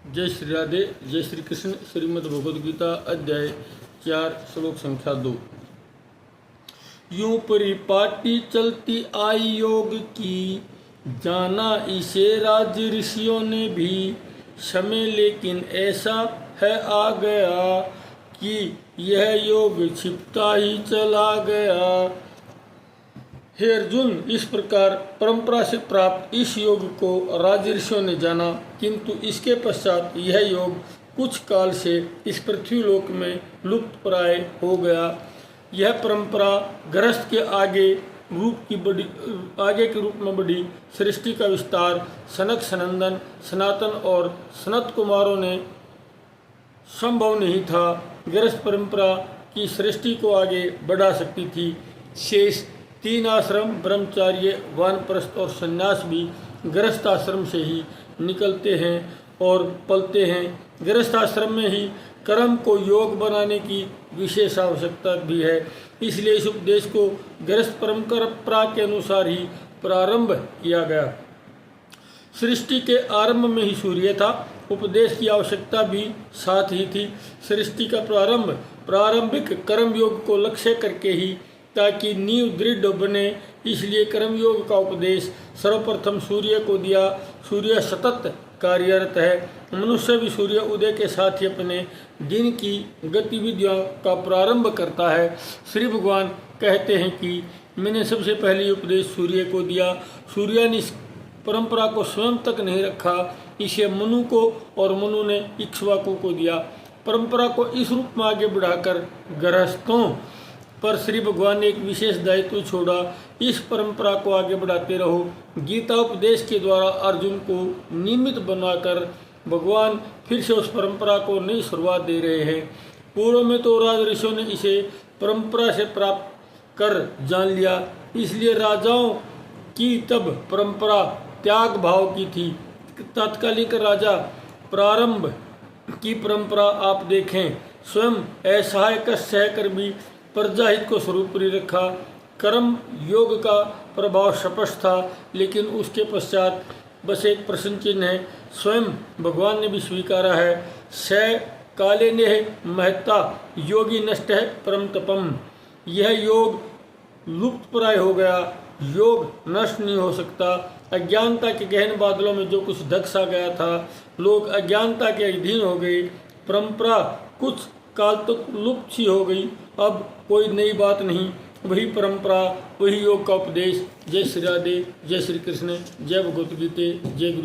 जय श्री राधे। जय श्री कृष्ण। श्रीमद् भगवद गीता अध्याय 4 श्लोक संख्या 2। यूं परिपाटी चलती आई योग की, जाना इसे राज ऋषियों ने भी। समय लेकिन ऐसा है आ गया कि यह योग छिपता ही चला गया। हे अर्जुन, इस प्रकार परंपरा से प्राप्त इस योग को राजऋषियों ने जाना, किंतु इसके पश्चात यह योग कुछ काल से इस पृथ्वी लोक में लुप्त प्राय हो गया। यह परंपरा गृहस्थ के आगे के रूप में बढ़ी। सृष्टि का विस्तार सनक, सनंदन, सनातन और सनत कुमारों ने संभव नहीं था। गृहस्थ परंपरा की सृष्टि को आगे बढ़ा सकती थी। शेष 3 आश्रम ब्रह्मचार्य, वानप्रस्थ और संन्यास भी गृहस्थ आश्रम से ही निकलते हैं और पलते हैं। गृहस्थ आश्रम में ही कर्म को योग बनाने की विशेष आवश्यकता भी है। इसलिए इस उपदेश को गृहस्थ परंपरा के अनुसार ही प्रारंभ किया गया। सृष्टि के आरंभ में ही सूर्य था। उपदेश की आवश्यकता भी साथ ही थी। सृष्टि का प्रारंभिक कर्म योग को लक्ष्य करके ही, ताकि नींव दृढ़ बने, इसलिए कर्मयोग का उपदेश सर्वप्रथम सूर्य को दिया। सूर्य सतत कार्यरत है। मनुष्य भी सूर्य उदय के साथ ही अपने दिन की गतिविधियों का प्रारंभ करता है। श्री भगवान कहते हैं कि मैंने सबसे पहले उपदेश सूर्य को दिया। सूर्य ने इस परंपरा को स्वयं तक नहीं रखा, इसे मनु को और मनु ने इक्ष्वाकु को दिया। परंपरा को इस रूप में आगे बढ़ाकर गृहस्थों पर श्री भगवान ने एक विशेष दायित्व छोड़ा। इस परंपरा को आगे बढ़ाते रहो। गीता उपदेश के द्वारा अर्जुन को निमित्त बनाकर भगवान फिर से उस परंपरा को नई शुरुआत दे रहे हैं। पूर्व में तो राज ऋषियों ने इसे परंपरा से प्राप्त कर जान लिया, इसलिए राजाओं की तब परंपरा त्याग भाव की थी। तत्कालिक राजा प्रारंभ की परंपरा आप देखें, स्वयं असहाय कष्ट सहकर भी प्रजाहित को सर्वोपरि रखा। कर्म योग का प्रभाव स्पष्ट था, लेकिन उसके पश्चात बस एक प्रश्न चिन्ह है। स्वयं भगवान ने भी स्वीकारा है, स काले ने महत्ता योगी नष्ट है परम तपम। यह योग लुप्त प्राय हो गया। योग नष्ट नहीं हो सकता। अज्ञानता के गहन बादलों में जो कुछ ढक सा गया था, लोग अज्ञानता के अधीन हो गए। परंपरा कुछ काल तक लुप्त सी हो गई। अब कोई नई बात नहीं, वही परंपरा, वही योग का उपदेश। जय श्री राधे। जय श्री कृष्ण। जय भगवत गीता। जय गुरु।